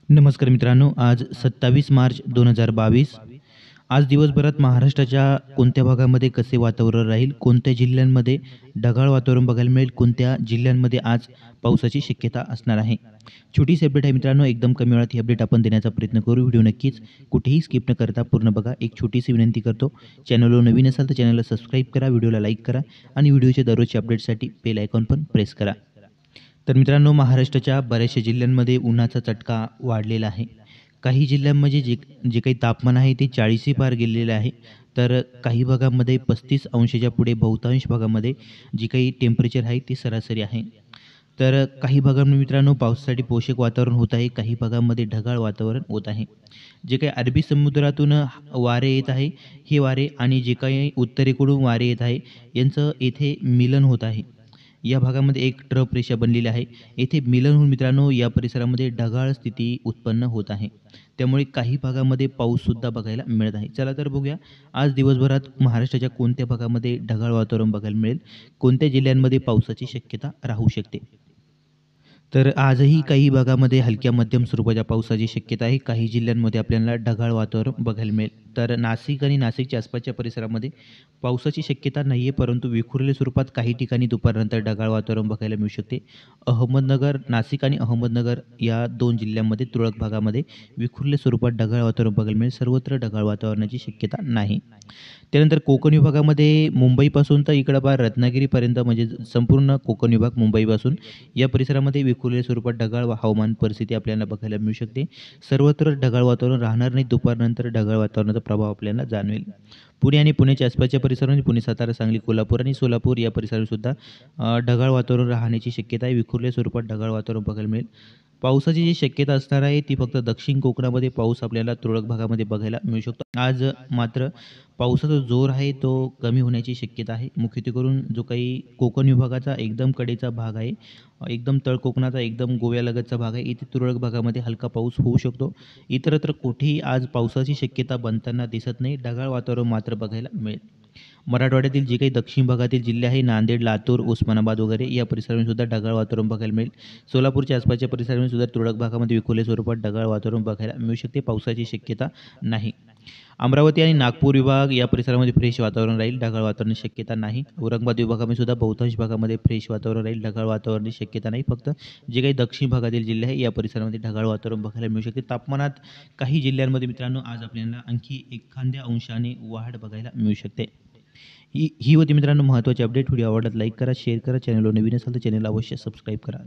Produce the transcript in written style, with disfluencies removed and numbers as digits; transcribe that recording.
नमस्कार मित्रांनो, आज 27 मार्च 2022. आज दिवसभरात महाराष्ट्राच्या कोणत्या भागामध्ये कसे वातावरण राहील, कोणत्या जिल्ह्यांमध्ये ढगाळ वातावरण बघायला मिळेल, कोणत्या जिल्ह्यांमध्ये आज पावसाची शक्यता असणार आहे. छोटीशी अपडेट आहे मित्रांनो, एकदम कमी वेळात ही अपडेट आपण देण्याचा प्रयत्न करू. व्हिडिओ नक्कीच कुठेही स्किप न करता पूर्ण बघा. एक छोटीशी विनंती करतो, चॅनलवर नवीन असाल तर चॅनलला सबस्क्राईब करा, व्हिडिओला लाईक करा आणि व्हिडिओच्या दररोजच्या अपडेटसाठी बेल आयकॉन पण प्रेस करा. तर मित्रांनो, महाराष्ट्राच्या बऱ्याचशा जिल्ह्यांमध्ये उन्हाचा चटका वाढलेला आहे. काही जिल्ह्यांमध्ये जे जे काही तापमान आहे ते 40ही पार गेलेलं आहे. तर काही भागामध्ये 35 अंशाच्या पुढे बहुतांश भागामध्ये जी काही टेम्परेचर आहे ती सरासरी आहे. तर काही भागांमध्ये मित्रांनो पावसासाठी पोषक वातावरण होत आहे, काही भागांमध्ये ढगाळ वातावरण होत आहे. जे काही अरबी समुद्रातून वारे येत आहे, हे वारे आणि जे काही उत्तरेकडून वारे येत आहे, यांचं येथे मिलन होत आहे. या भागामध्ये एक ट्रफ रेषा बनलेली आहे. येथे मिलन होऊन मित्रांनो या परिसरामध्ये ढगाळ स्थिती उत्पन्न होत आहे. त्यामुळे काही भागामध्ये पाऊससुद्धा बघायला मिळत आहे. चला तर बघूया, आज दिवसभरात महाराष्ट्राच्या कोणत्या भागामध्ये ढगाळ वातावरण बघायला मिळेल, कोणत्या जिल्ह्यांमध्ये पावसाची शक्यता राहू शकते. तर आजही काही भागामध्ये हलक्या मध्यम स्वरूपाच्या पावसाची शक्यता आहे. काही जिल्ह्यांमध्ये आपल्याला ढगाळ वातावरण बघायला मिळेल. तर नाशिक आणि नाशिकच्या आसपासच्या परिसरामध्ये पावसाची शक्यता नाही आहे, परंतु विखुरलेल्या स्वरूपात काही ठिकाणी दुपारनंतर ढगाळ वातावरण बघायला मिळू शकते. अहमदनगर, नाशिक आणि अहमदनगर या 2 जिल्ह्यांमध्ये तुरळक भागामध्ये विखुरलेल्या स्वरूपात ढगाळ वातावरण बघायला मिळेल. सर्वत्र ढगाळ वातावरणाची शक्यता नाही. त्यानंतर कोकण विभागामध्ये मुंबईपासून तर इकडं पार रत्नागिरीपर्यंत म्हणजे संपूर्ण कोकण विभाग मुंबईपासून या परिसरामध्ये विखुरलेल्या स्वरूपात ढगाळ हवामान परिस्थिती आपल्याला बघायला मिळू शकते. सर्वत्र ढगाळ वातावरण राहणार नाही. दुपारनंतर ढगाळ वातावरणाचा प्रभाव आपल्याला जाणवेल. पुणे आणि पुण्याच्या आसपासच्या परिसरामध्ये पुणे, सातारा, सांगली, कोल्हापूर आणि सोलापूर या परिसरात ढगाळ वातावरण राहण्याची शक्यता आहे. विखुरलेल्या स्वरूपात ढगाळ वातावरण बघायला मिळेल. पावसाची जी शक्यता असणार आहे ती फक्त दक्षिण कोकणामध्ये पाऊस आपल्याला तुरळक भागामध्ये बघायला मिळू शकतो. आज मात्र पावसाचा जोर आहे तो कमी होण्याची शक्यता आहे. मुख्यत्वे करून जो काही कोकण विभागाचा एकदम कडेचा भाग आहे, एकदम तळ कोकणाचा एकदम गोव्यालगतचा भाग आहे, इथे तुरळक भागामध्ये हलका पाऊस होऊ शकतो. इतरत्र कुठेही आज पावसाची शक्यता बनताना दिसत नाही. ढगाळ वातावरण मात्र बघायला मिळेल. मराठवाड्यातील जे काही दक्षिण भागातील जिल्हे आहे, नांदेड, लातूर, उस्मानाबाद वगैरे या परिसरामध्ये सुद्धा ढगाळ वातावरण बघायला मिळेल. सोलापूरच्या आसपासच्या परिसरामध्ये सुद्धा तुरळक भागामध्ये विखुरलेल्या स्वरूपात ढगाळ वातावरण बघायला मिळू शकते. पावसाची शक्यता नाही. अमरावती आणि नागपूर विभाग या परिसरामध्ये फ्रेश वातावरण राहील, ढगाळ वातावरणाची शक्यता नाही. औरंगाबाद विभागामध्ये सुद्धा बहुतांश भागामध्ये फ्रेश वातावरण राहील, ढगाळ वातावरणाची शक्यता नाही. फक्त जे काही दक्षिण भागातील जिल्हे आहे या परिसरामध्ये ढगाळ वातावरण बघायला मिळू शकते. तापमानात काही जिल्ह्यांमध्ये मित्रांनो आज आपल्याला आणखी एखाद्या अंशाने वाढ बघायला मिळू शकते. ही होती मित्रांनो महत्त्वाची अपडेट. व्हिडिओ आवडला लाईक करा, शेअर करा, चॅनलवर नवीन असाल तर चॅनलला अवश्य सबस्क्राईब करा.